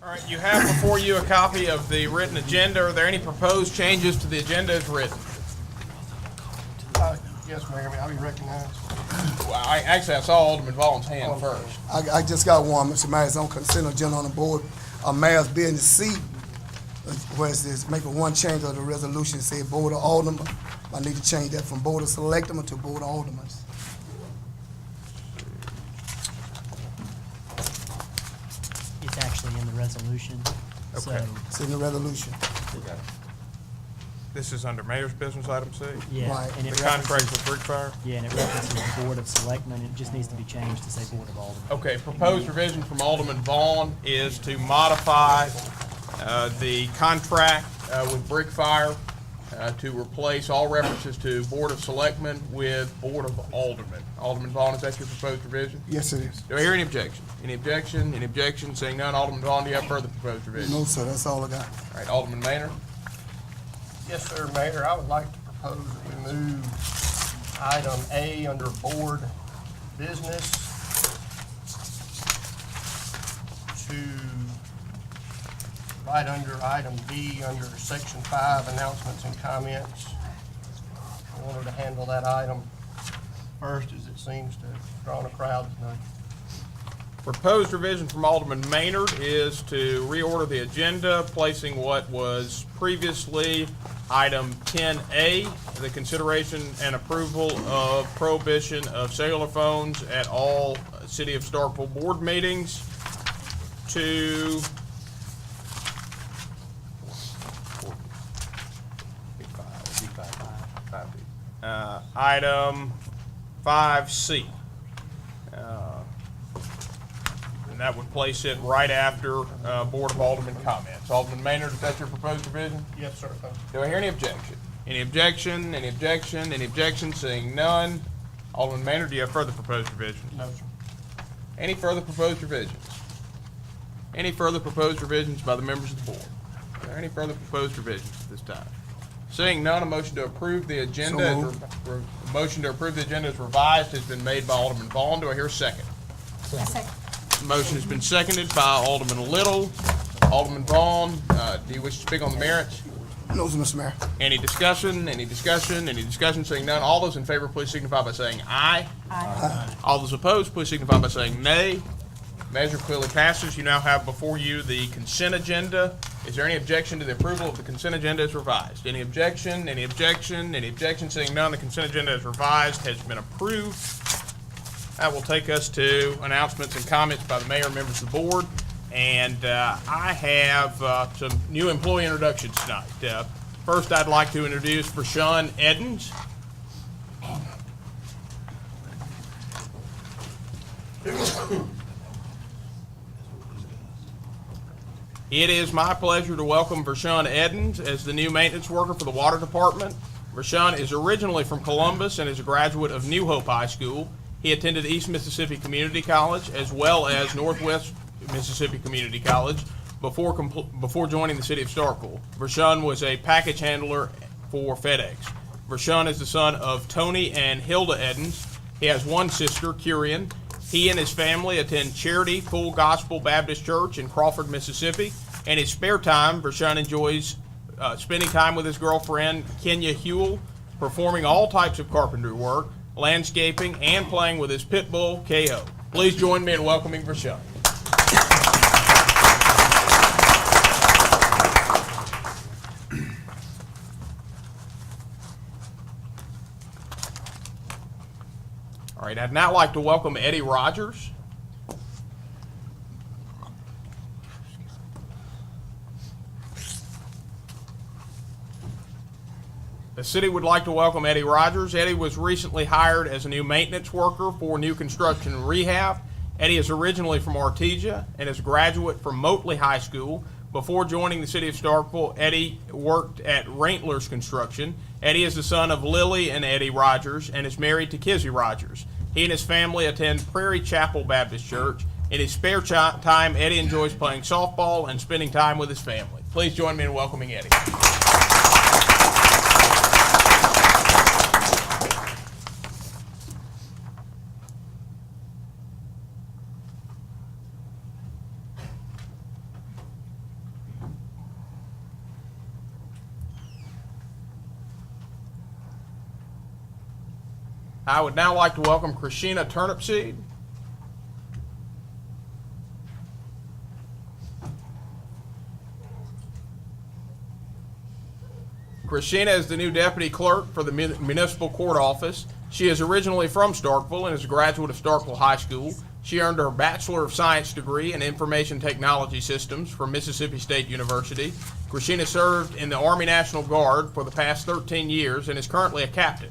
All right, you have before you a copy of the written agenda. Are there any proposed changes to the agenda as written? Yes, Mayor, I'll be recognized. Well, I saw Alderman Vaughn's hand first. I just got one, Mr. Mayor. It's on consent agenda on the board. Mayor's business C, where it says make one change of the resolution, say Board of Aldermen. I need to change that from Board of Selectmen to Board of Aldermen. It's actually in the resolution. Okay. So, It's in the resolution. This is under Mayor's business, item C. yeah, Right. and The it contract references, with Brickfire. yeah, and it references the Board of Selectmen. It just needs to be changed to say Board of Aldermen. Okay, proposed revision from Alderman Vaughn is to modify the contract with Brickfire to replace all references to Board of Selectmen with Board of Aldermen. Alderman Vaughn, is that your proposed revision? Yes, it is. Do I hear any objection? Any objection? Any objection? Seeing none, Alderman Vaughn, do you have further proposed revision? No, sir, that's all I got. All right, Alderman Maynard. Yes, sir, Mayor, I would like to propose that we move item A under board business to right under item B under section 5, announcements and comments. I wanted to handle that item first as it seems to have drawn a crowd tonight. Proposed revision from Alderman Maynard is to reorder the agenda, placing what was previously item 10A, the consideration and approval of prohibition of cellular phones at all City of Starkville board meetings, to item 5C. And that would place it right after Board of Aldermen comments. Alderman Maynard, is that your proposed revision? Yes, sir. Do I hear any objection? Any objection? Any objection? Any objection? Seeing none. Alderman Maynard, do you have further proposed revisions? No, sir. Any further proposed revisions? Any further proposed revisions by the members of the board? Are there any further proposed revisions at this time? Seeing none, a motion to approve the agenda, So moved. motion to approve the agenda as revised has been made by Alderman Vaughn. Do I hear a second? Motion has been seconded by Alderman Little. Alderman Vaughn, do you wish to speak on the merits? No, sir, Mr. Mayor. Any discussion? Any discussion? Any discussion? Seeing none, all those in favor, please signify by saying aye. Aye. All those opposed, please signify by saying nay. Measure clearly passes. You now have before you the consent agenda. Is there any objection to the approval of the consent agenda as revised? Any objection? Any objection? Any objection? Seeing none, the consent agenda as revised has been approved. That will take us to announcements and comments by the mayor and members of the board. And I have some new employee introductions tonight. First, I'd like to introduce Vershawn Edens. It is my pleasure to welcome Vershawn Edens as the new maintenance worker for the water department. Vershawn is originally from Columbus and is a graduate of New Hope High School. He attended East Mississippi Community College as well as Northwest Mississippi Community College before joining the city of Starkville. Vershawn was a package handler for FedEx. Vershawn is the son of Tony and Hilda Edens. He has one sister, Curian. He and his family attend Charity Full Gospel Baptist Church in Crawford, Mississippi. In his spare time, Vershawn enjoys spending time with his girlfriend, Kenya Hewell, performing all types of carpentry work, landscaping, and playing with his pit bull, KO. Please join me in welcoming Vershawn. All right, I'd now like to welcome Eddie Rogers. The city would like to welcome Eddie Rogers. Eddie was recently hired as a new maintenance worker for new construction and rehab. Eddie is originally from Artesia and is a graduate from Motley High School. Before joining the city of Starkville, Eddie worked at Raintler's Construction. Eddie is the son of Lily and Eddie Rogers and is married to Kizzy Rogers. He and his family attend Prairie Chapel Baptist Church. In his spare time, Eddie enjoys playing softball and spending time with his family. Please join me in welcoming Eddie. I would now like to welcome Christina Turnipseed. Christina is the new deputy clerk for the municipal court office. She is originally from Starkville and is a graduate of Starkville High School. She earned her Bachelor of Science degree in Information Technology Systems from Mississippi State University. Christina served in the Army National Guard for the past 13 years and is currently a captain.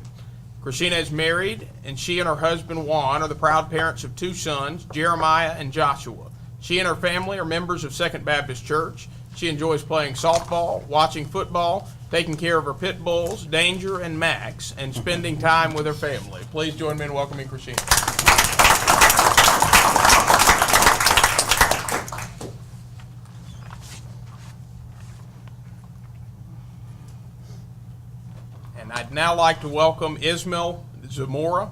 Christina is married, and she and her husband Juan are the proud parents of 2 sons, Jeremiah and Joshua. She and her family are members of Second Baptist Church. She enjoys playing softball, watching football, taking care of her pit bulls, Danger and Max, and spending time with her family. Please join me in welcoming Christina. And I'd now like to welcome Ismail Zamora.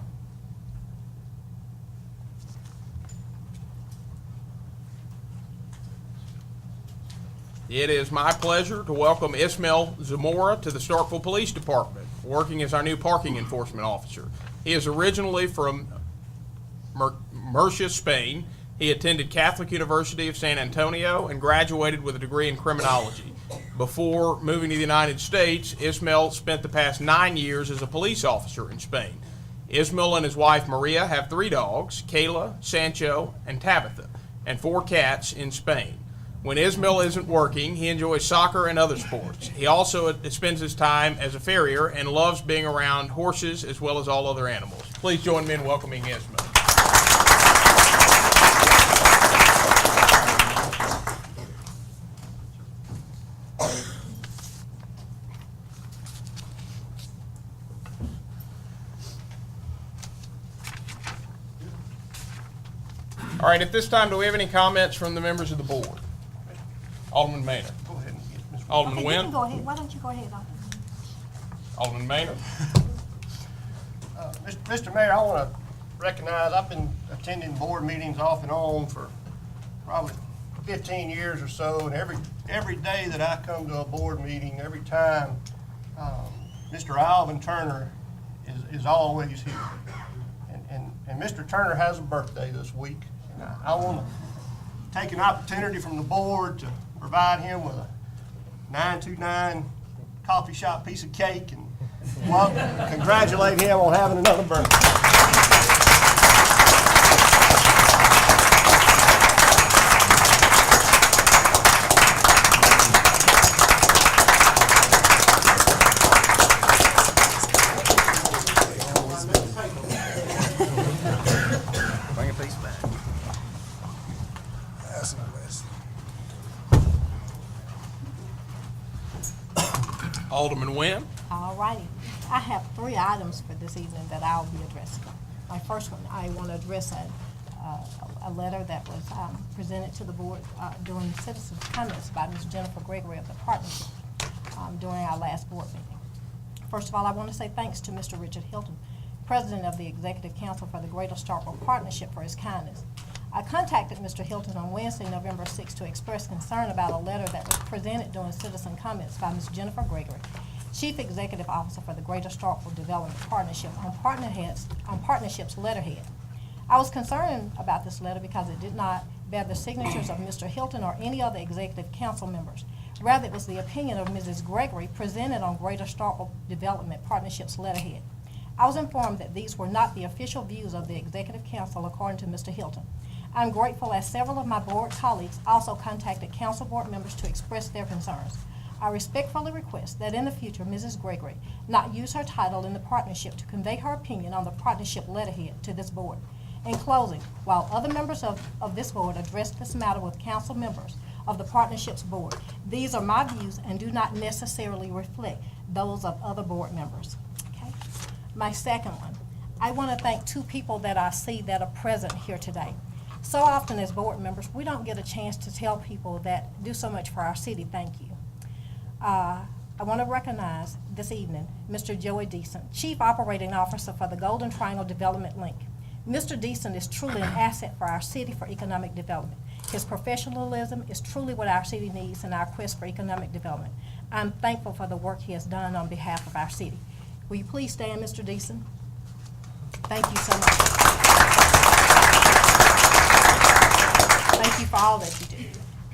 It is my pleasure to welcome Ismail Zamora to the Starkville Police Department, working as our new parking enforcement officer. He is originally from Murcia, Spain. He attended Catholic University of San Antonio and graduated with a degree in criminology. Before moving to the United States, Ismail spent the past 9 years as a police officer in Spain. Ismail and his wife Maria have 3 dogs, Kayla, Sancho, and Tabitha, and 4 cats in Spain. When Ismail isn't working, he enjoys soccer and other sports. He also spends his time as a farrier and loves being around horses as well as all other animals. Please join me in welcoming Ismail. All right, at this time, do we have any comments from the members of the board? Alderman Maynard. Go ahead and get Ms. Alderman Okay, you Wynn. can go ahead. Why don't you go ahead, Alderman Maynard. Mr. Mayor, I want to recognize, I've been attending board meetings off and on for probably 15 years or so, and every day that I come to a board meeting, every time, Mr. Alvin Turner is always here. And Mr. Turner has a birthday this week, and I want to take an opportunity from the board to provide him with a 929 coffee shop piece of cake and congratulate him on having another birthday. Bring a piece back. That's a blessing. Alderman Wynn. All righty. I have 3 items for this evening that I'll be addressing. My first one, I want to address a letter that was presented to the board during citizens' comments by Ms. Jennifer Gregory of the partnership during our last board meeting. First of all, I want to say thanks to Mr. Richard Hilton, President of the Executive Council for the Greater Starkville Partnership, for his kindness. I contacted Mr. Hilton on Wednesday, November 6th, to express concern about a letter that was presented during citizen comments by Ms. Jennifer Gregory, Chief Executive Officer for the Greater Starkville Development Partnership, on partnership's letterhead. I was concerned about this letter because it did not bear the signatures of Mr. Hilton or any other Executive Council members. Rather, it was the opinion of Mrs. Gregory presented on Greater Starkville Development Partnership's letterhead. I was informed that these were not the official views of the Executive Council, according to Mr. Hilton. I'm grateful as several of my board colleagues also contacted council board members to express their concerns. I respectfully request that in the future, Mrs. Gregory not use her title in the partnership to convey her opinion on the partnership letterhead to this board. In closing, while other members of this board addressed this matter with council members of the partnership's board, these are my views and do not necessarily reflect those of other board members. Okay? My second one, I want to thank 2 people that I see that are present here today. So often as board members, we don't get a chance to tell people that do so much for our city, thank you. I want to recognize this evening Mr. Joey Deason, Chief Operating Officer for the Golden Triangle Development Link. Mr. Deason is truly an asset for our city for economic development. His professionalism is truly what our city needs in our quest for economic development. I'm thankful for the work he has done on behalf of our city. Will you please stand, Mr. Deason? Thank you so much. Thank you for all that you do.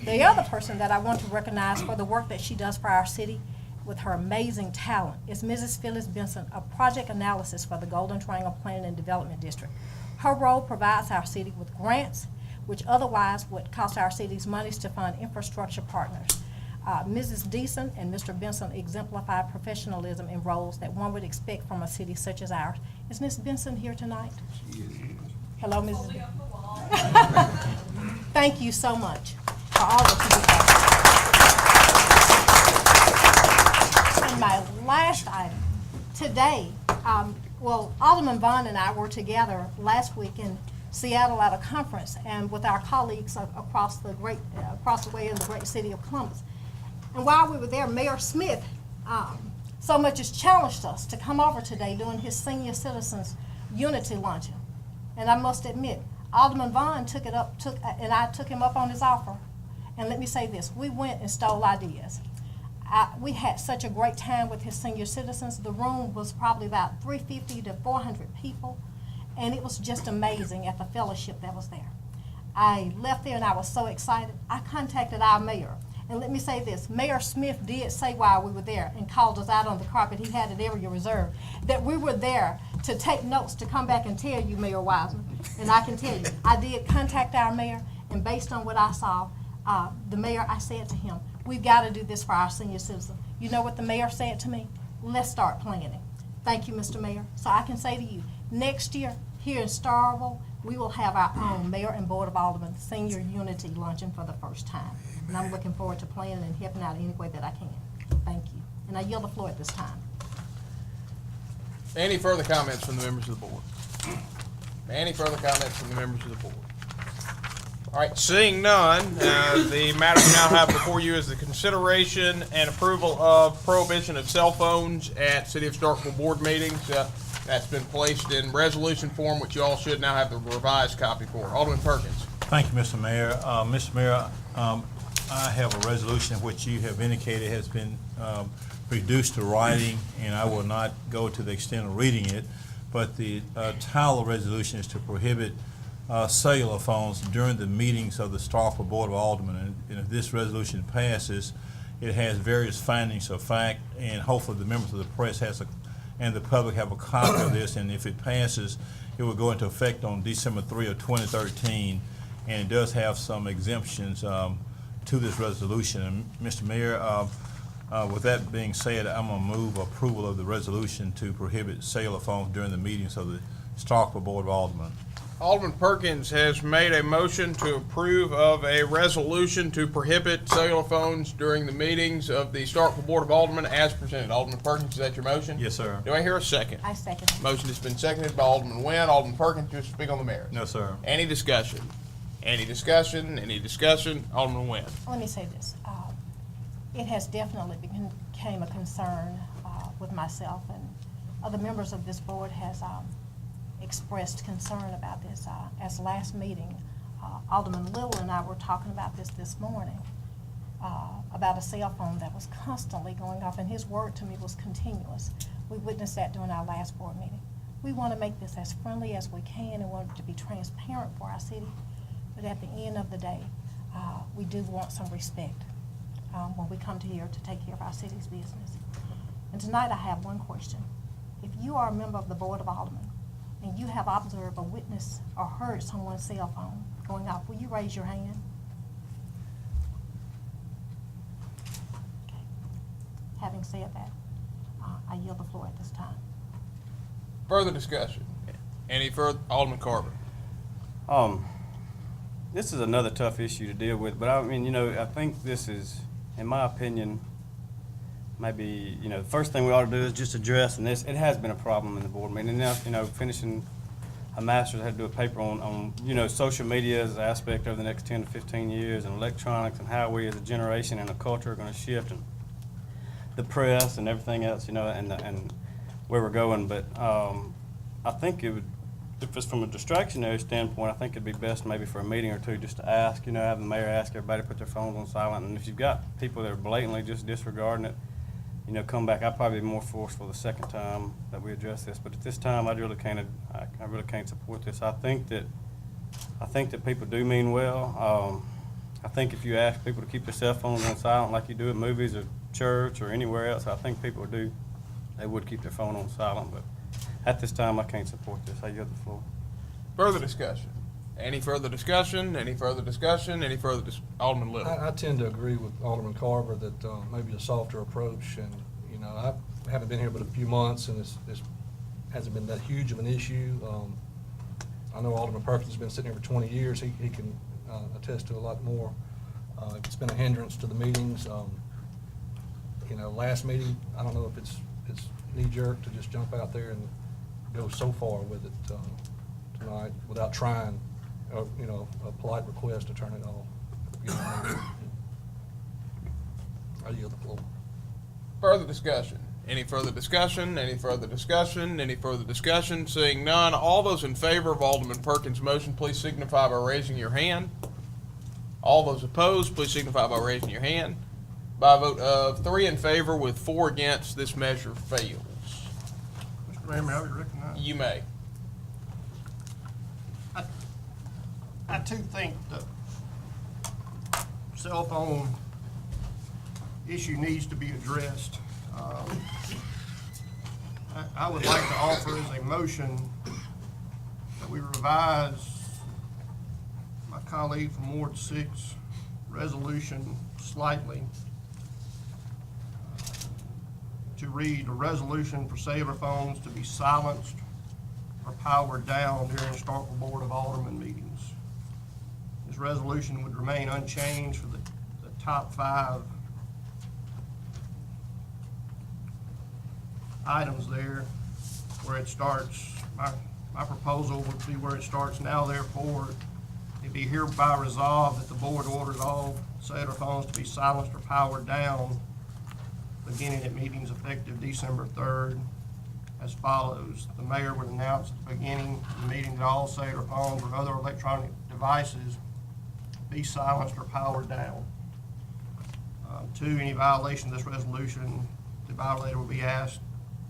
The other person that I want to recognize for the work that she does for our city with her amazing talent is Mrs. Phyllis Benson, a project analysis for the Golden Triangle Planning and Development District. Her role provides our city with grants, which otherwise would cost our cities monies to fund infrastructure partners. Mrs. Deason and Mr. Benson exemplify professionalism in roles that one would expect from a city such as ours. Is Ms. Benson here tonight? Hello, Mrs. Benson. Thank you so much for all that you do. And my last item, today, Alderman Vaughn and I were together last week in Seattle at a conference and with our colleagues across the way in the great city of Columbus. And while we were there, Mayor Smith so much as challenged us to come over today during his senior citizens unity luncheon. And I must admit, Alderman Vaughn and I took him up on his offer. And let me say this, we went and stole ideas. We had such a great time with his senior citizens. The room was probably about 350 to 400 people, and it was just amazing at the fellowship that was there. I left there and I was so excited. I contacted our mayor. And let me say this, Mayor Smith did say while we were there and called us out on the carpet, he had it area reserved, that we were there to take notes to come back and tell you, Mayor Wiseman. And I can tell you, I did contact our mayor, and based on what I saw, the mayor, I said to him, we've got to do this for our senior citizens. You know what the mayor said to me? Let's start planning. Thank you, Mr. Mayor. So I can say to you, next year here in Starkville, we will have our own Mayor and Board of Aldermen Senior Unity Luncheon for the first time. And I'm looking forward to planning and helping out any way that I can. Thank you. And I yield the floor at this time. Any further comments from the members of the board? Any further comments from the members of the board? All right, seeing none, the matter we now have before you is the consideration and approval of prohibition of cell phones at City of Starkville board meetings. That's been placed in resolution form, which you all should now have the revised copy for. Alderman Perkins. Thank you, Mr. Mayor. Mr. Mayor, I have a resolution which you have indicated has been reduced to writing, and I will not go to the extent of reading it, but the title of the resolution is to prohibit cellular phones during the meetings of the Starkville Board of Aldermen. And if this resolution passes, it has various findings of fact, and hopefully the members of the press and the public have a copy of this, and if it passes, it will go into effect on December 3 of 2013, and it does have some exemptions to this resolution. And Mr. Mayor, with that being said, I'm going to move approval of the resolution to prohibit cellular phones during the meetings of the Starkville Board of Aldermen. Alderman Perkins has made a motion to approve of a resolution to prohibit cellular phones during the meetings of the Starkville Board of Aldermen as presented. Alderman Perkins, is that your motion? Yes, sir. Do I hear a second? I second it. Motion has been seconded by Alderman Nguyen. Alderman Perkins, to speak on the merits. No, sir. Any discussion? Any discussion? Any discussion? Alderman Nguyen. Let me say this. It has definitely became a concern with myself, and other members of this board has expressed concern about this. As last meeting, Alderman Little and I were talking about this morning, about a cell phone that was constantly going off, and his word to me was continuous. We witnessed that during our last board meeting. We want to make this as friendly as we can and want it to be transparent for our city, but at the end of the day, we do want some respect when we come to here to take care of our city's business. And tonight I have one question. If you are a member of the Board of Aldermen and you have observed or witnessed or heard someone's cell phone going off, will you raise your hand? Okay. Having said that, I yield the floor at this time. Further discussion? Any further? Alderman Carver. This is another tough issue to deal with, but I mean, I think this is, in my opinion, maybe, the first thing we ought to do is just address, and it has been a problem in the board meeting. And now, finishing a master's, I had to do a paper on social media as an aspect over the next 10 to 15 years, and electronics, and how we as a generation and a culture are going to shift, and the press and everything else, and where we're going. But I think it would, if it's from a distractionary standpoint, I think it'd be best maybe for a meeting or two just to ask, have the mayor ask everybody to put their phones on silent. And if you've got people that are blatantly just disregarding it, you know, come back, I'd probably be more forceful the second time that we address this. But at this time, I really can't support this. I think that people do mean well. I think if you ask people to keep their cell phones on silent like you do at movies or church or anywhere else, I think people they would keep their phone on silent. But at this time, I can't support this. I yield the floor. Further discussion? Any further discussion? Any further discussion? Any further Alderman Little? I tend to agree with Alderman Carver that maybe a softer approach, and, you know, I haven't been here but a few months, and it hasn't been that huge of an issue. I know Alderman Perkins has been sitting here for 20 years. He can attest to a lot more. It's been a hindrance to the meetings. You know, last meeting, I don't know if it's knee-jerk to just jump out there and go so far with it tonight without trying, you know, a polite request to turn it off. You know what I mean? I yield the floor. Further discussion? Any further discussion? Any further discussion? Any further discussion? Seeing none, all those in favor of Alderman Perkins' motion, please signify by raising your hand. All those opposed, please signify by raising your hand. By a vote of 3 in favor with 4 against, this measure fails. Mr. Mayor, may I be recognized? You may. I too think the cell phone issue needs to be addressed. I would like to offer as a motion that we revise my colleague from Ward 6 resolution slightly to read a resolution for cellular phones to be silenced or powered down during Starkville Board of Aldermen meetings. This resolution would remain unchanged for the top 5 items there where it starts. My proposal would be where it starts now, therefore, it be hereby resolved that the board orders all cellular phones to be silenced or powered down beginning at meetings effective December 3rd as follows. The mayor would announce at the beginning of the meeting that all cellular phones or other electronic devices be silenced or powered down. 2, any violation of this resolution, the violator will be asked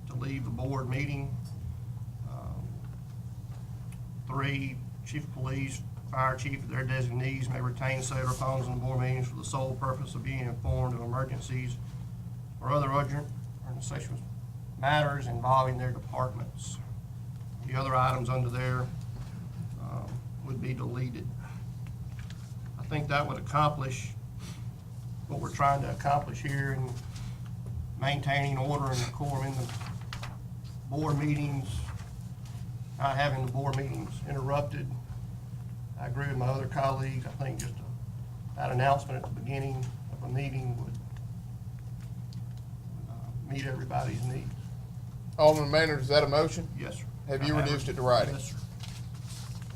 to leave the board meeting. 3, chief of police, fire chief, or their designees may retain cellular phones in the board meetings for the sole purpose of being informed of emergencies or other urgent or necessitous matters involving their departments. The other items under there would be deleted. I think that would accomplish what we're trying to accomplish here in maintaining order and decorum in the board meetings, not having the board meetings interrupted. I agree with my other colleagues. I think just that announcement at the beginning of a meeting would meet everybody's needs. Alderman Maynard, is that a motion? Yes, sir. Have you reduced it to writing? Yes, sir.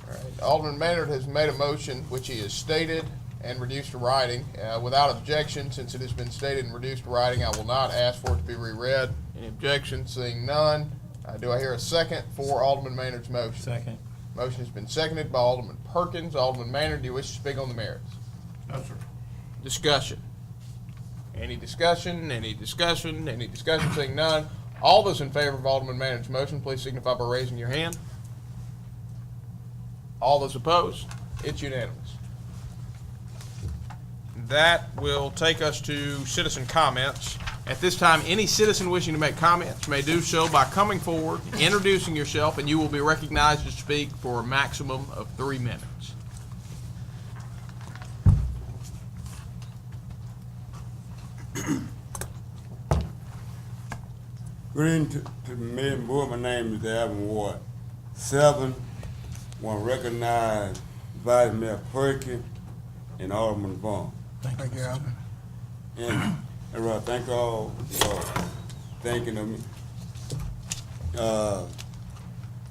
All right. Alderman Maynard has made a motion which he has stated and reduced to writing. Without objection, since it has been stated and reduced to writing, I will not ask for it to be reread. Any objection? Seeing none, do I hear a second for Alderman Maynard's motion? Second. Motion has been seconded by Alderman Perkins. Alderman Maynard, do you wish to speak on the merits? No, sir. Discussion. Any discussion? Any discussion? Any discussion? Seeing none. All those in favor of Alderman Maynard's motion, please signify by raising your hand. All those opposed? It's unanimous. That will take us to citizen comments. At this time, any citizen wishing to make comments may do so by coming forward, introducing yourself, and you will be recognized to speak for a maximum of 3 minutes. Good evening to the mayor and board. My name is Alvin Ward 7. Want to recognize Vice Mayor Perkins and Alderman Vaughn. Thank you, Alvin. And thank all for thanking of me.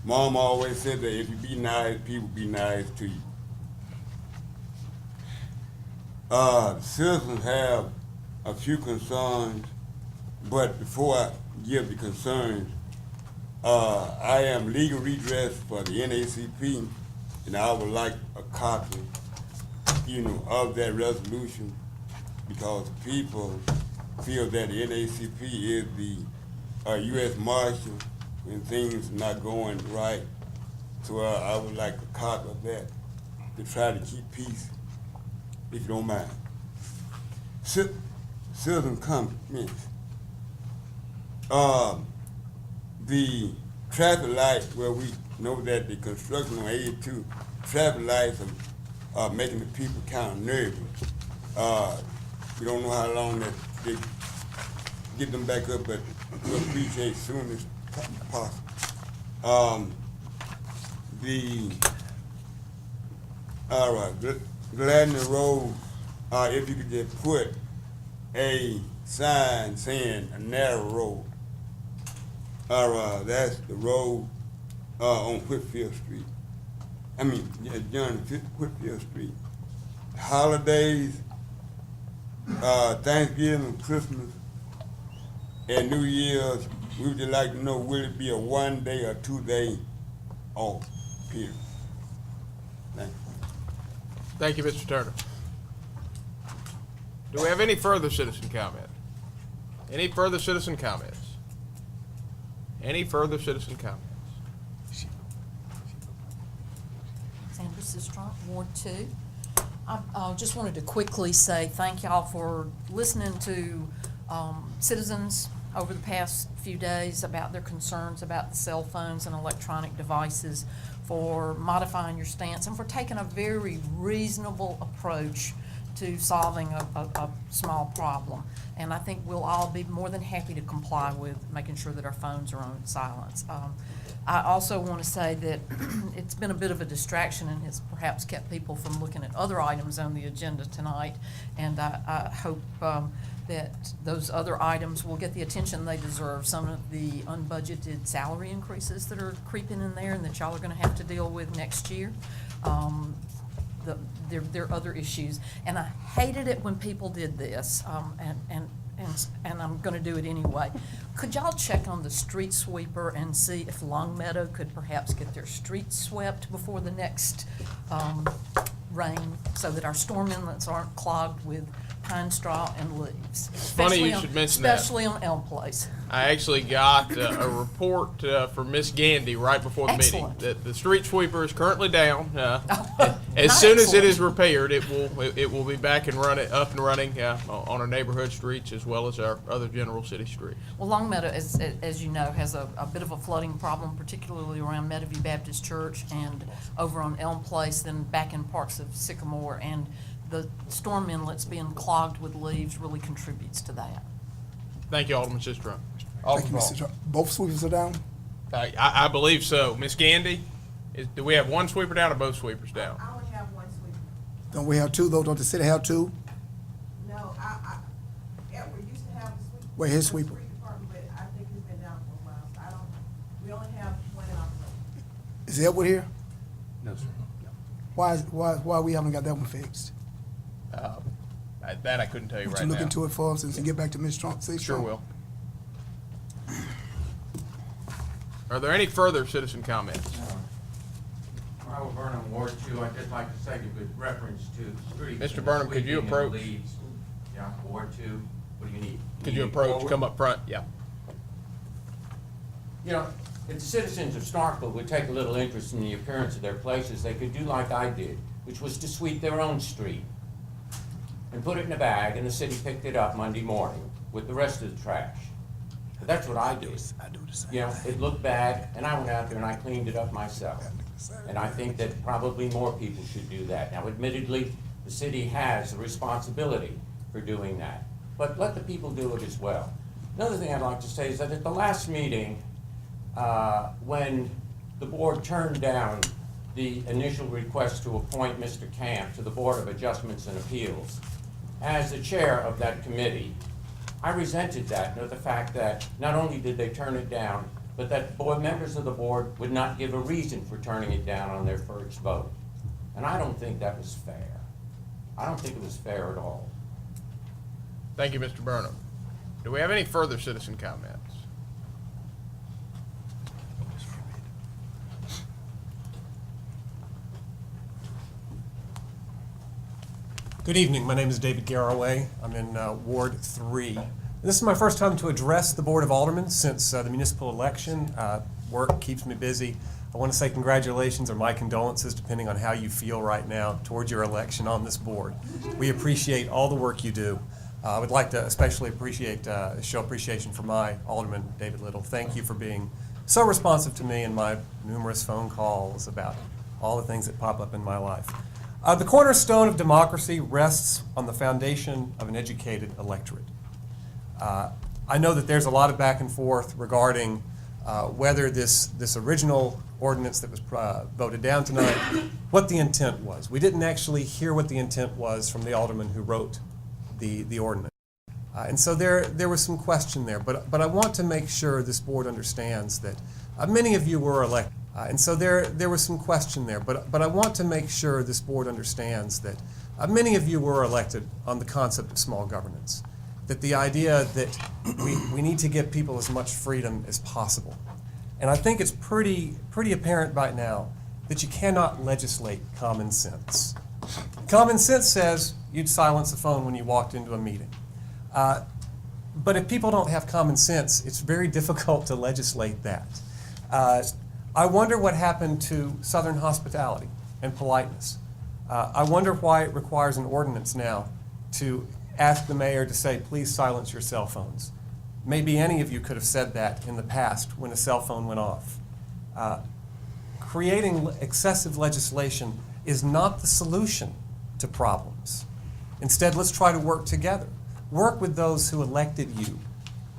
Mom always said that if you be nice, people be nice to you. Citizens have a few concerns, but before I give the concerns, I am legal redress for the NACP, and I would like a copy, of that resolution, because people feel that the NACP is the U.S. Marshal when things not going right. So I would like a copy of that to try to keep peace, if you don't mind. Citizen comments. The traffic lights, where we know that the construction on 82 traffic lights are making the people kind of nervous. We don't know how long that they get them back up, but we'll appreciate as soon as possible. All right, Gladney Road, if you could just put a sign saying a narrow road. That's the road on Whitfield Street. John Whitfield Street. Holidays, Thanksgiving, Christmas, and New Year's, we would just like to know, will it be a 1 day or 2 day off, period? Thank you. Thank you, Mr. Turner. Do we have any further citizen comment? Any further citizen comments? Any further citizen comments? Sandra Sistrunk, Ward 2. I just wanted to quickly say thank y'all for listening to citizens over the past few days about their concerns about the cell phones and electronic devices, for modifying your stance, and for taking a very reasonable approach to solving a small problem. And I think we'll all be more than happy to comply with making sure that our phones are on silence. I also want to say that it's been a bit of a distraction and has perhaps kept people from looking at other items on the agenda tonight. And I hope that those other items will get the attention they deserve. Some of the unbudgeted salary increases that are creeping in there and that y'all are going to have to deal with next year. There are other issues, and I hated it when people did this, and I'm going to do it anyway. Could y'all check on the street sweeper and see if Longmeadow could perhaps get their streets swept before the next rain, so that our storm inlets aren't clogged with pine straw and leaves? Funny you should mention that. Especially on Elm Place. I actually got a report from Miss Gandy right before the Excellent. meeting that the street sweeper is currently down. As Not soon as it excellent. is repaired, it will be back and up and running on our neighborhood streets as well as our other general city streets. Well, Longmeadow, as you know, has a bit of a flooding problem, particularly around Meadowview Baptist Church and over on Elm Place, then back in parts of Sycamore, and the storm inlets being clogged with leaves really contributes to that. Thank you, Alderman Sistrunk. Thank you, Mr. Trump. Both sweepers are down? I believe so. Miss Gandy, do we have one sweeper down or both sweepers down? I only have one sweeper. Don't we have two, though? Don't the city have two? No, we used to have a sweeper. Where his for the sweeper? street department, but I think he's been down for a while, so we only have one in operation. Is Edward here? No, sir. Why we haven't got that one fixed? That I couldn't tell you Would right you look now. into it for us and get back to Ms. Trump? Sure will. Are there any further citizen comments? Robert Burnham, Ward 2. I'd just like to say with reference to the streets. Mr. and Burnham, could you sweeping and approach? leaves. Yeah, Ward 2. What do you need? Could you need approach, forward? come up front? Yeah. You know, if the citizens of Starkville would take a little interest in the appearance of their places, they could do like I did, which was to sweep their own street and put it in a bag, and the city picked it up Monday morning with the rest of the trash. But that's what I did. I do the same. You know, it looked bad, and I went out there and I cleaned it up myself. And I think that probably more people should do that. Now, admittedly, the city has a responsibility for doing that, but let the people do it as well. Another thing I'd like to say is that at the last meeting, when the board turned down the initial request to appoint Mr. Camp to the Board of Adjustments and Appeals, as the chair of that committee, I resented that, the fact that not only did they turn it down, but that board members of the board would not give a reason for turning it down on their first vote. And I don't think that was fair. I don't think it was fair at all. Thank you, Mr. Burnham. Do we have any further citizen comments? Good evening. My name is David Garraway. I'm in Ward 3. This is my first time to address the Board of Aldermen since the municipal election. Work keeps me busy. I want to say congratulations or my condolences, depending on how you feel right now, towards your election on this board. We appreciate all the work you do. I would like to especially show appreciation for my Alderman, David Little. Thank you for being so responsive to me and my numerous phone calls about all the things that pop up in my life. The cornerstone of democracy rests on the foundation of an educated electorate. I know that there's a lot of back and forth regarding whether this original ordinance that was voted down tonight, what the intent was. We didn't actually hear what the intent was from the alderman who wrote the ordinance. And so there was some question there, but I want to make sure this board understands that many of you were elected. And so there was some question there, but I want to make sure this board understands that many of you were elected on the concept of small governance, that the idea that we need to give people as much freedom as possible. And I think it's pretty apparent by now that you cannot legislate common sense. Common sense says you'd silence the phone when you walked into a meeting. But if people don't have common sense, it's very difficult to legislate that. I wonder what happened to Southern hospitality and politeness. I wonder why it requires an ordinance now to ask the mayor to say, please silence your cell phones. Maybe any of you could have said that in the past when a cell phone went off. Creating excessive legislation is not the solution to problems. Instead, let's try to work together. Work with those who elected you.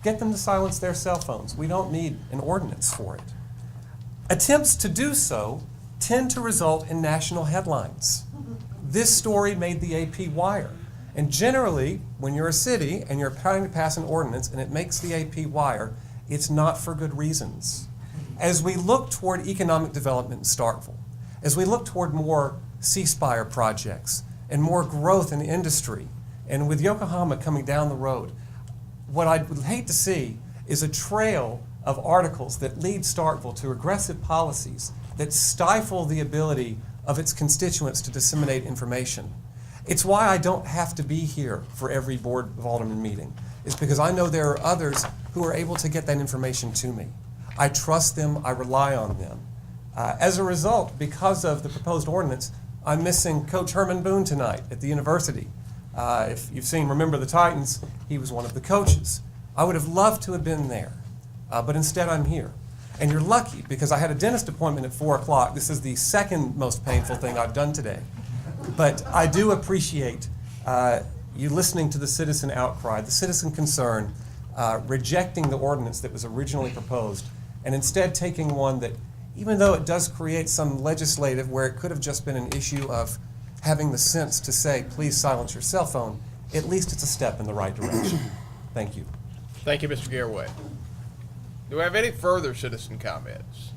Get them to silence their cell phones. We don't need an ordinance for it. Attempts to do so tend to result in national headlines. This story made the AP wire. And generally, when you're a city and you're trying to pass an ordinance and it makes the AP wire, it's not for good reasons. As we look toward economic development in Starkville, as we look toward more C-Spire projects and more growth in industry, and with Yokohama coming down the road, what I would hate to see is a trail of articles that lead Starkville to aggressive policies that stifle the ability of its constituents to disseminate information. It's why I don't have to be here for every Board of Aldermen meeting. It's because I know there are others who are able to get that information to me. I trust them, I rely on them. As a result, because of the proposed ordinance, I'm missing Coach Herman Boone tonight at the university. If you've seen Remember the Titans, he was one of the coaches. I would have loved to have been there, but instead I'm here. And you're lucky because I had a dentist appointment at 4 o'clock. This is the second most painful thing I've done today. But I do appreciate you listening to the citizen outcry, the citizen concern, rejecting the ordinance that was originally proposed, and instead taking one that, even though it does create some legislative where it could have just been an issue of having the sense to say, please silence your cell phone, at least it's a step in the right direction. Thank you. Thank you, Mr. Garraway. Do we have any further citizen comments?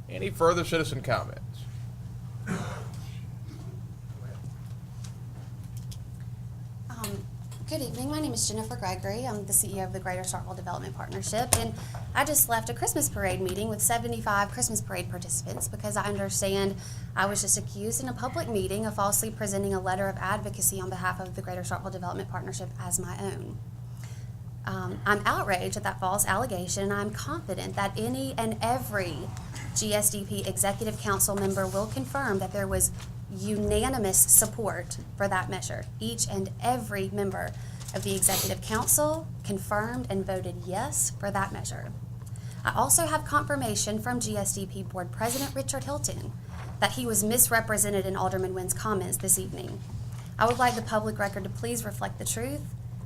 Any further citizen comments? Good evening. My name is Jennifer Gregory. I'm the CEO of the Greater Starkville Development Partnership, and I just left a Christmas parade meeting with 75 Christmas parade participants because I understand I was just accused in a public meeting of falsely presenting a letter of advocacy on behalf of the Greater Starkville Development Partnership as my own. I'm outraged at that false allegation, and I'm confident that any and every GSDP Executive Council member will confirm that there was unanimous support for that measure. Each and every member of the Executive Council confirmed and voted yes for that measure. I also have confirmation from GSDP Board President Richard Hilton that he was misrepresented in Alderman Wynn's comments this evening. I would like the public record to please reflect the truth.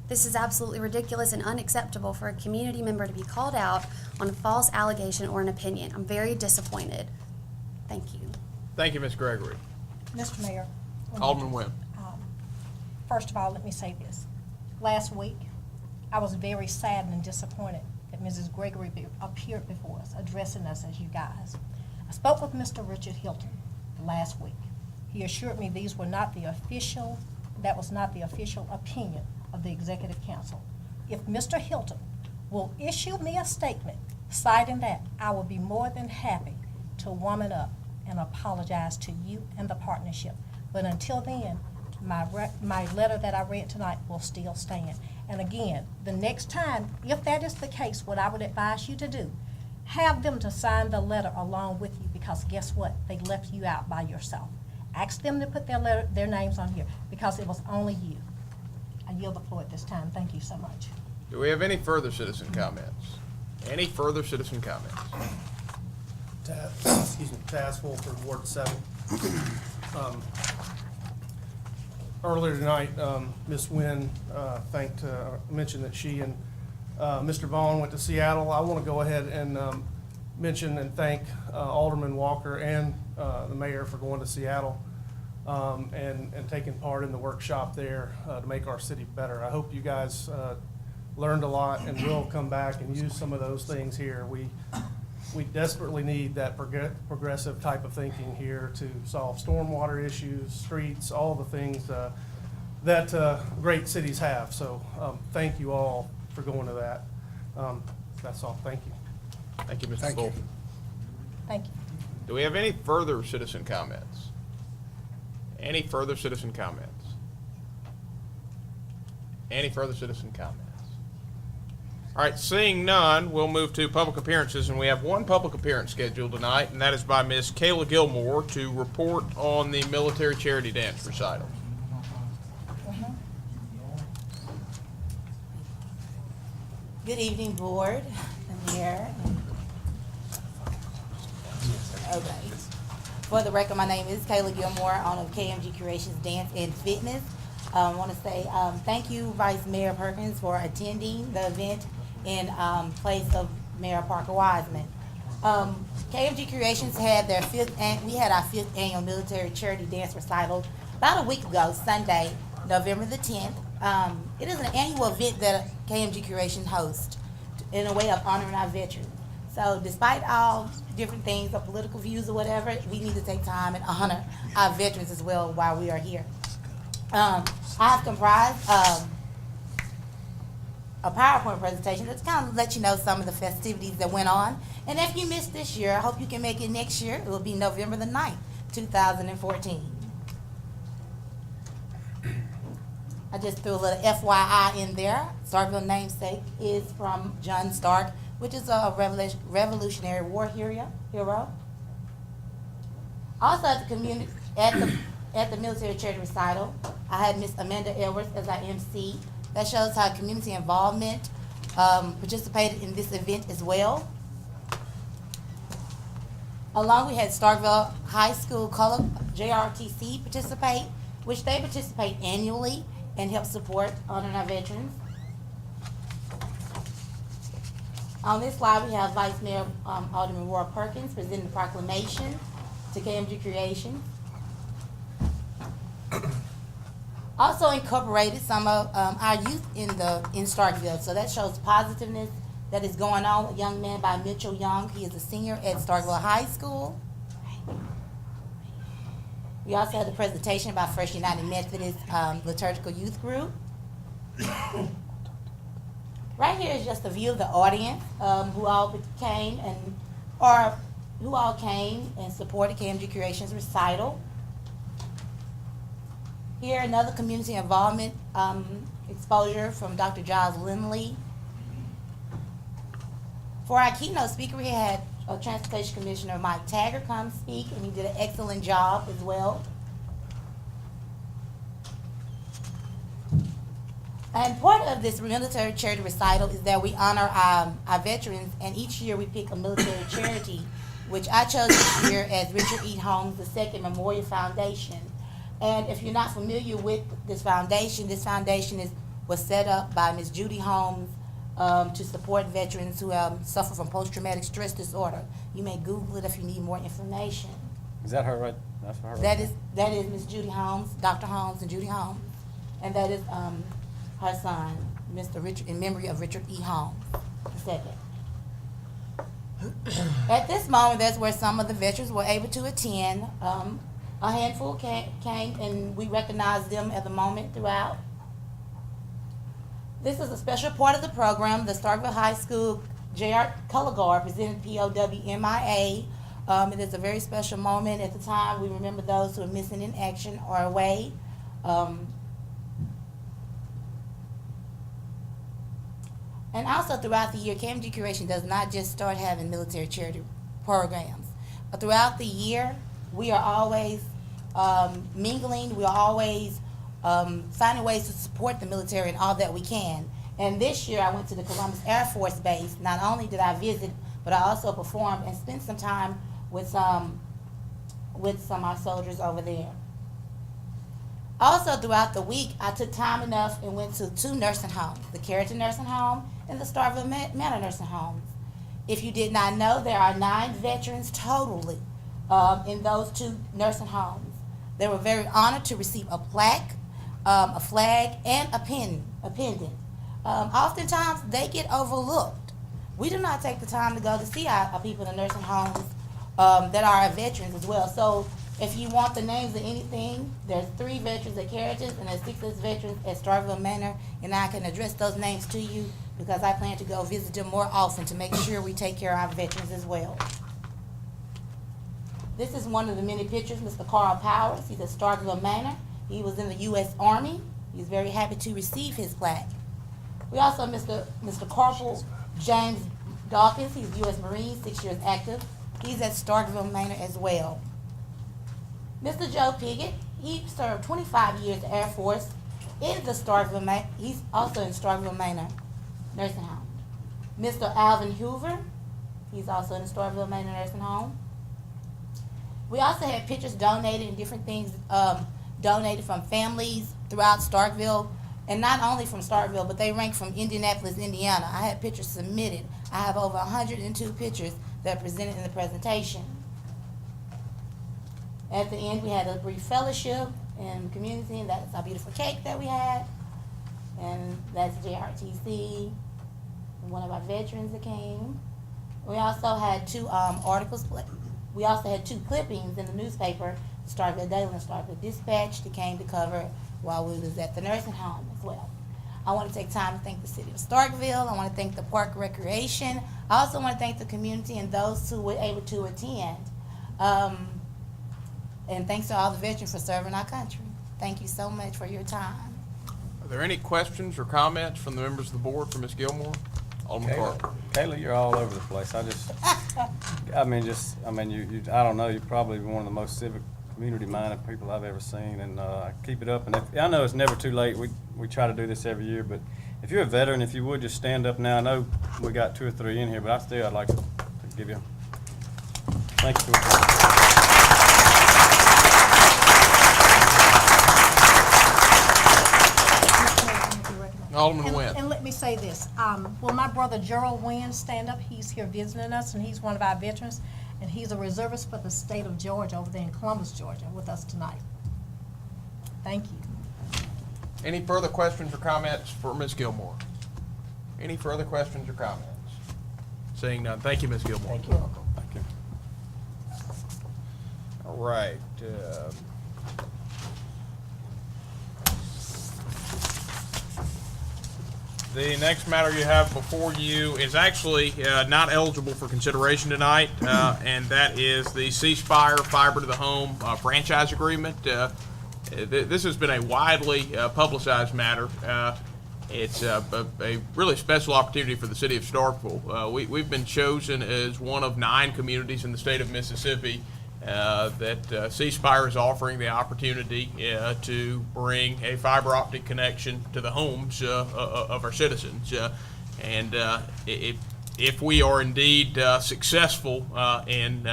This is absolutely ridiculous and unacceptable for a community member to be called out on a false allegation or an opinion. I'm very disappointed. Thank you. Thank you, Ms. Gregory. Mr. Mayor. Alderman Wynn. First of all, let me say this. Last week, I was very saddened and disappointed that Mrs. Gregory appeared before us, addressing us as you guys. I spoke with Mr. Richard Hilton last week. He assured me that was not the official opinion of the Executive Council. If Mr. Hilton will issue me a statement citing that, I will be more than happy to woman up and apologize to you and the partnership. But until then, my letter that I read tonight will still stand. And again, the next time, if that is the case, what I would advise you to do, have them to sign the letter along with you, because guess what? They left you out by yourself. Ask them to put their names on here, because it was only you. I yield the floor at this time. Thank you so much. Do we have any further citizen comments? Any further citizen comments? Taz Wolford, Ward 7. Earlier tonight, Ms. Wynn mentioned that she and Mr. Vaughn went to Seattle. I want to go ahead and mention and thank Alderman Walker and the mayor for going to Seattle and taking part in the workshop there to make our city better. I hope you guys learned a lot and will come back and use some of those things here. We desperately need that progressive type of thinking here to solve stormwater issues, streets, all the things that great cities have. So thank you all for going to that. That's all. Thank you. Thank you, Mr. Thank you. Bolton. Thank you. Do we have any further citizen comments? Any further citizen comments? Any further citizen comments? All right, seeing none, we'll move to public appearances, and we have one public appearance scheduled tonight, and that is by Miss Kayla Gilmore to report on the military charity dance recital. Good evening, board and mayor. Okay. For the record, my name is Kayla Gilmore, owner of KMG Creations Dance and Fitness. I want to say thank you, Vice Mayor Perkins, for attending the event in place of Mayor Parker Wiseman. KMG Creations had our 5th annual military charity dance recital about a week ago, Sunday, November the 10th. It is an annual event that KMG Creations hosts in a way of honoring our veterans. So despite all different things, or political views or whatever, we need to take time and honor our veterans as well while we are here. I have comprised a PowerPoint presentation that's kind of let you know some of the festivities that went on. And if you missed this year, I hope you can make it next year. It will be November the 9th, 2014. I just threw a little FYI in there. Starkville namesake is from John Stark, which is a Revolutionary War hero. Also at the military charity recital, I had Miss Amanda Edwards as our MC. That shows how community involvement participated in this event as well. Along we had Starkville High School Color JRTC participate, which they participate annually and help support honoring our veterans. On this slide, we have Vice Mayor Alderman Roy Perkins presenting the proclamation to KMG Creations. Also incorporated some of our youth in Starkville, so that shows positiveness that is going on. A young man by Mitchell Young, he is a senior at Starkville High School. We also had the presentation by First United Methodist Liturgical Youth Group. Right here is just a view of the audience who all came and supported KMG Creations recital. Here, another community involvement exposure from Dr. Giles Lindley. For our keynote speaker, we had Transportation Commissioner Mike Taggart come speak, and he did an excellent job as well. And part of this military charity recital is that we honor our veterans, and each year we pick a military charity, which I chose this year as Richard E. Holmes II Memorial Foundation. And if you're not familiar with this foundation was set up by Ms. Judy Holmes to support veterans who suffer from post-traumatic stress disorder. You may Google it if you need more information. Is that her right? That's her right? That is Ms. Judy Holmes, Dr. Holmes and Judy Holmes. And that is her son, Mr. Richard, in memory of Richard E. Holmes II. At this moment, that's where some of the veterans were able to attend. A handful came, and we recognized them at the moment throughout. This is a special part of the program. The Starkville High School JR Color Guard presented POWMIA. It is a very special moment. At the time, we remember those who are missing in action or away. And also throughout the year, KMG Curation does not just start having military charity programs. Throughout the year, we are always mingling, we are always finding ways to support the military in all that we can. And this year I went to the Columbus Air Force Base. Not only did I visit, but I also performed and spent some time with some of our soldiers over there. Also throughout the week, I took time enough and went to 2 nursing homes, the Carrollton Nursing Home and the Starkville Manor Nursing Homes. If you did not know, there are 9 veterans totally in those 2 nursing homes. They were very honored to receive a plaque, a flag, and a pendant. Oftentimes, they get overlooked. We do not take the time to go to see our people in the nursing homes that are our veterans as well. So if you want the names of anything, there's 3 veterans at Carrollton and there's 6 veterans at Starkville Manor, and I can address those names to you because I plan to go visit them more often to make sure we take care of our veterans as well. This is one of the many pictures, Mr. Carl Powers. He's at Starkville Manor. He was in the U.S. Army. He's very happy to receive his plaque. We also have Mr. Corporal James Dawkins. He's U.S. Marine, 6 years active. He's at Starkville Manor as well. Mr. Joe Piggott, he served 25 years in the Air Force in the Starkville Manor. He's also in Starkville Manor Nursing Home. Mr. Alvin Hoover, he's also in the Starkville Manor Nursing Home. We also had pictures donated and different things donated from families throughout Starkville, and not only from Starkville, but they rank from Indianapolis, Indiana. I had pictures submitted. I have over 102 pictures that are presented in the presentation. At the end, we had a brief fellowship and community, and that's our beautiful cake that we had. And that's JRTC, and one of our veterans that came. We also had 2 articles. We also had 2 clippings in the newspaper, Starkville Daily and Starkville Dispatch, that came to cover while we was at the nursing home as well. I want to take time to thank the city of Starkville. I want to thank the Park Recreation. I also want to thank the community and those who were able to attend. And thanks to all the veterans for serving our country. Thank you so much for your time. Are there any questions or comments from the members of the board for Ms. Gilmore? Alderman Carter. Kayla, you're all over the place. I don't know, you're probably one of the most civic, community-minded people I've ever seen, and keep it up. And I know it's never too late. We try to do this every year, but if you're a veteran, if you would just stand up now. I know we got 2 or 3 in here, but I'd like to give you. Thank you for your time. Alderman Wynn. And let me say this, will my brother Gerald Wynn stand up? He's here visiting us, and he's one of our veterans, and he's a reservist for the state of Georgia over there in Columbus, Georgia, with us tonight. Thank you. Any further questions or comments for Ms. Gilmore? Any further questions or comments? Seeing none. Thank you, Ms. Gilmore. Thank you. Thank you. All right. The next matter you have before you is actually not eligible for consideration tonight, and that is the C Spire Fiber to the Home franchise agreement. This has been a widely publicized matter. It's a really special opportunity for the city of Starkville. We've been chosen as one of 9 communities in the state of Mississippi that C Spire is offering the opportunity to bring a fiber optic connection to the homes of our citizens. And if we are indeed successful in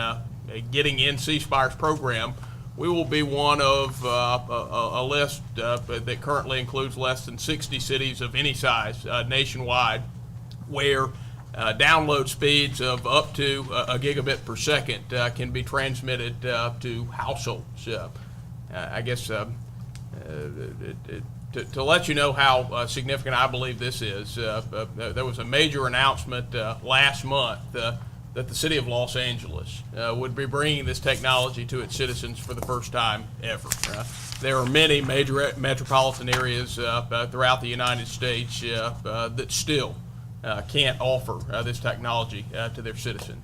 getting in C Spire's program, we will be one of a list that currently includes less than 60 cities of any size nationwide, where download speeds of up to a gigabit per second can be transmitted to households. I guess to let you know how significant I believe this is, there was a major announcement last month that the city of Los Angeles would be bringing this technology to its citizens for the first time ever. There are many major metropolitan areas throughout the United States that still can't offer this technology to their citizens.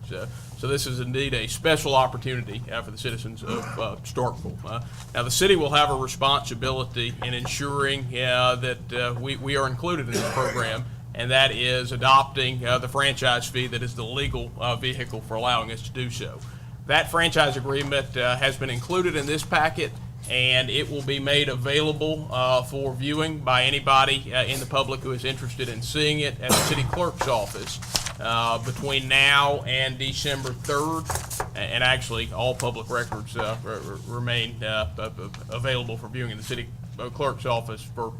So this is indeed a special opportunity for the citizens of Starkville. Now, the city will have a responsibility in ensuring that we are included in this program, and that is adopting the franchise fee that is the legal vehicle for allowing us to do so. That franchise agreement has been included in this packet, and it will be made available for viewing by anybody in the public who is interested in seeing it at the city clerk's office between now and December 3rd. And actually, all public records remain available for viewing in the city clerk's office for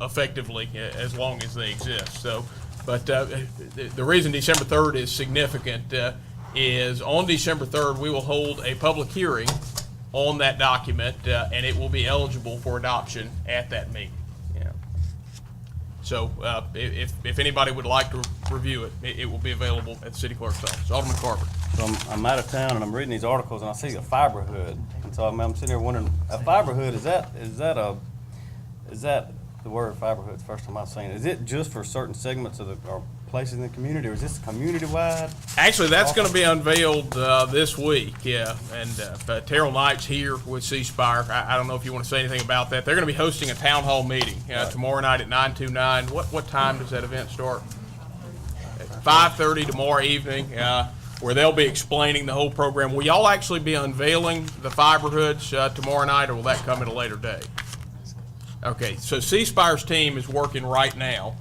effectively as long as they exist. So, but the reason December 3rd is significant is on December 3rd, we will hold a public hearing on that document, and it will be eligible for adoption at that meeting. Yeah. So if anybody would like to review it, it will be available at the city clerk's office. Alderman Carver. So I'm out of town and I'm reading these articles and I see a fiber hood, and so I'm sitting here wondering, a fiber hood, is that the word fiber hood? It's the first time I've seen it. Is it just for certain segments of or places in the community, or is this community-wide? Actually, that's going to be unveiled this week, yeah. And Terrell Knight's here with C Spire. I don't know if you want to say anything about that. They're going to be hosting a town hall meeting tomorrow night at 929. What time does that event start? At 5:30 tomorrow evening, where they'll be explaining the whole program. Will y'all actually be unveiling the fiber hoods tomorrow night, or will that come at a later day? Okay, so C Spire's team is working right now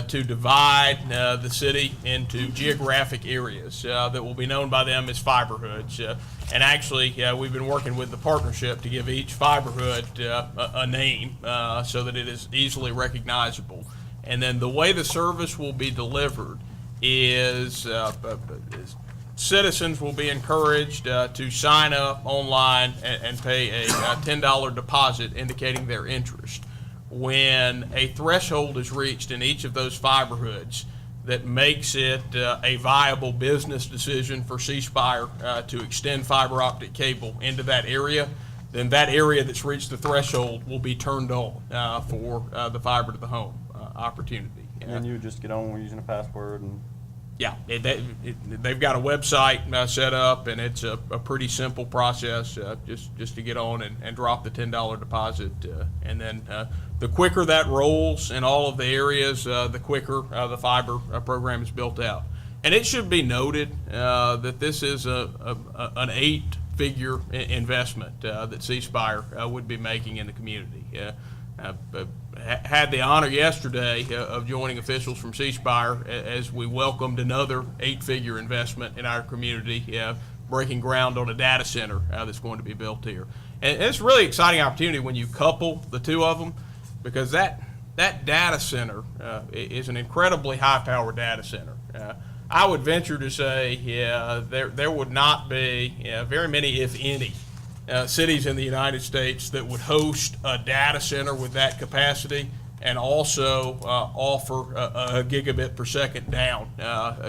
to divide the city into geographic areas that will be known by them as fiber hoods. And actually, we've been working with the partnership to give each fiber hood a name so that it is easily recognizable. And then the way the service will be delivered is citizens will be encouraged to sign up online and pay a $10 deposit indicating their interest. When a threshold is reached in each of those fiber hoods that makes it a viable business decision for C Spire to extend fiber optic cable into that area, then that area that's reached the threshold will be turned on for the fiber to the home opportunity. And then you would just get on using a password and... Yeah, they've got a website set up, and it's a pretty simple process just to get on and drop the $10 deposit. And then the quicker that rolls in all of the areas, the quicker the fiber program is built out. And it should be noted that this is an 8-figure investment that C Spire would be making in the community. Had the honor yesterday of joining officials from C Spire as we welcomed another 8-figure investment in our community, breaking ground on a data center that's going to be built here. And it's a really exciting opportunity when you couple the two of them, because that data center is an incredibly high-powered data center. I would venture to say there would not be very many, if any, cities in the United States that would host a data center with that capacity and also offer a gigabit per second down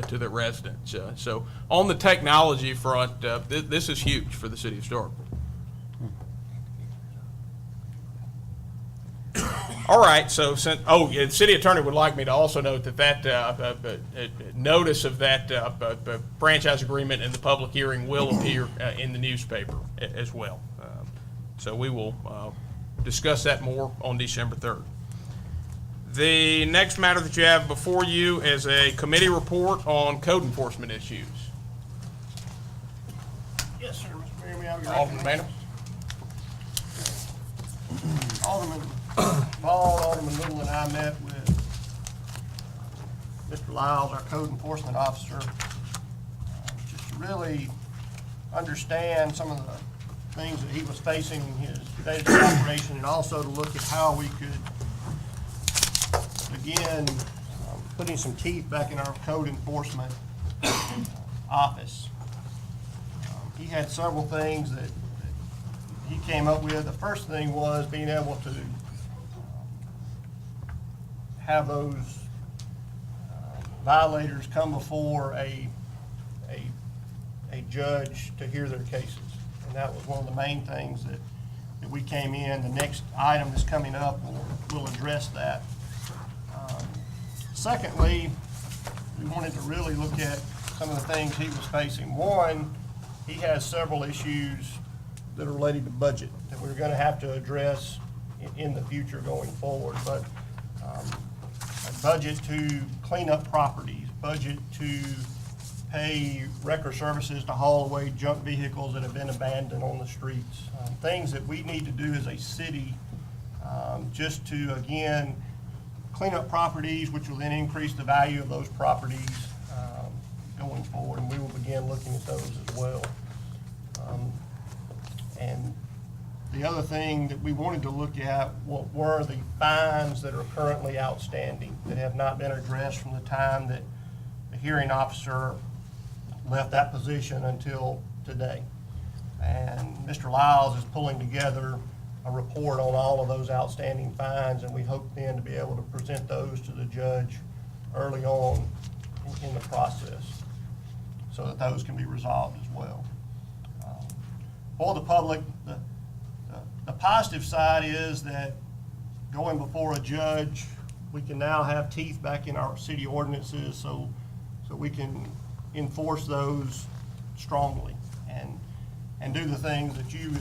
to the residents. So on the technology front, this is huge for the city of Starkville. All right, so the city attorney would like me to also note that notice of that franchise agreement and the public hearing will appear in the newspaper as well. So we will discuss that more on December 3rd. The next matter that you have before you is a committee report on code enforcement issues. Yes, sir, Mr. Mayor, may I have your Alderman recommendation? Alderman Ball, Alderman Little, and I met with Mr. Lyles, our code enforcement officer, just to really understand some of the things that he was facing in his day-to-day operation, and also to look at how we could begin putting some teeth back in our code enforcement office. He had several things that he came up with. The first thing was being able to have those violators come before a judge to hear their cases. And that was one of the main things that we came in. The next item that's coming up will address that. Secondly, we wanted to really look at some of the things he was facing. One, he has several issues that are related to budget that we're gonna have to address in the future going forward. But a budget to clean up properties, budget to pay record services to haul away junk vehicles that have been abandoned on the streets. Things that we need to do as a city, just to, again, clean up properties, which will then increase the value of those properties going forward, and we will begin looking at those as well. And the other thing that we wanted to look at were the fines that are currently outstanding, that have not been addressed from the time that the hearing officer left that position until today. And Mr. Lyles is pulling together a report on all of those outstanding fines, and we hope then to be able to present those to the judge early on in the process, so that those can be resolved as well. For the public, the positive side is that going before a judge, we can now have teeth back in our city ordinances, so we can enforce those strongly and do the things that you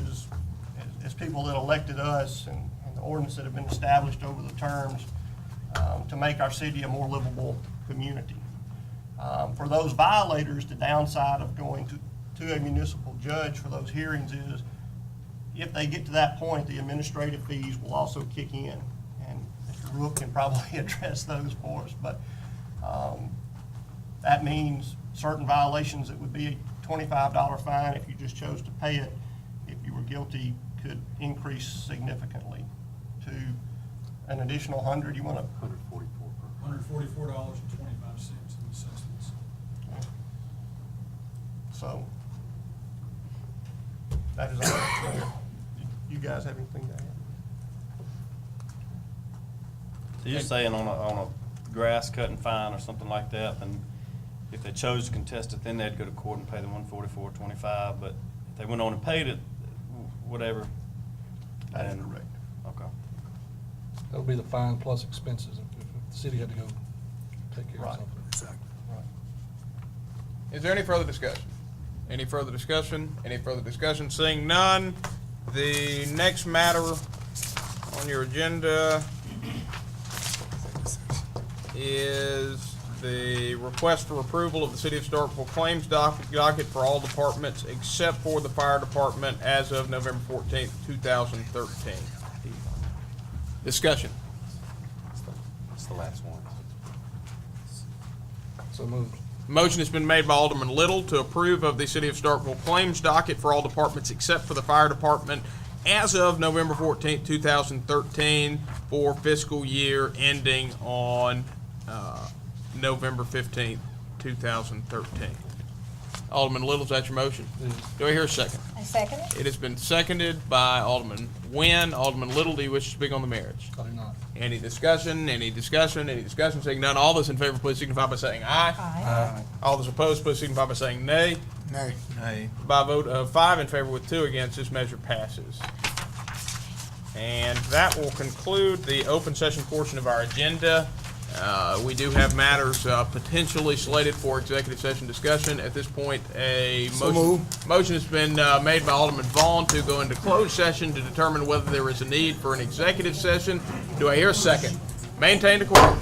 as people that elected us and the ordinance that have been established over the terms to make our city a more livable community. For those violators, the downside of going to a municipal judge for those hearings is, if they get to that point, the administrative fees will also kick in. And Mr. Rook can probably address those for us. But that means certain violations, it would be a $25 fine if you just chose to pay it. If you were guilty, could increase significantly to an additional 100. You want to? $144.25 in assessments. So that is all. You guys have anything to add? So you're saying on a grass cutting fine or something like that, then if they chose to contest it, then they'd go to court and pay the $144.25, but if they went on and paid it, whatever. That is correct. Okay. That would be the fine plus expenses if the city had to go take care of something. Exactly. Is there any further discussion? Any further discussion? Any further discussion? Seeing none, the next matter on your agenda is the request for approval of the City of Starkville claims docket for all departments except for the fire department as of November 14th, 2013. Discussion. It's the last one. So moved. Motion has been made by Alderman Little to approve of the City of Starkville claims docket for all departments except for the fire department as of November 14th, 2013 for fiscal year ending on November 15th, 2013. Alderman Little, is that your motion? Do I hear a second? I second it. It has been seconded by Alderman Nguyen. Alderman Little, do you wish to speak on the merits? I do not. Any discussion? Any discussion? Any discussion? Seeing none, all those in favor, please signify by saying aye. Aye. All those opposed, please signify by saying nay. Nay. Nay. By a vote of 5 in favor with 2 against, this measure passes. And that will conclude the open session portion of our agenda. We do have matters potentially slated for executive session discussion. At this point, a motion has been made by Alderman Vaughn to go into closed session to determine whether there is a need for an executive session. Do I hear a second? Maintain decorum.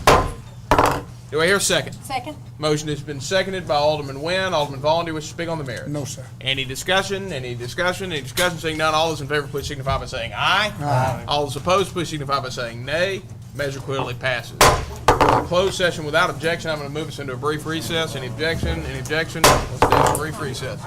Do I hear a second? Second. Motion has been seconded by Alderman Nguyen. Alderman Vaughn, do you wish to speak on the merits? No, sir. Any discussion? Any discussion? Any discussion? Seeing none, all those in favor, please signify by saying aye. Aye. All those opposed, please signify by saying nay. Measure clearly passes. Closed session without objection. I'm going to move us into a brief recess. Any objection? Any objection? Let's take a brief recess.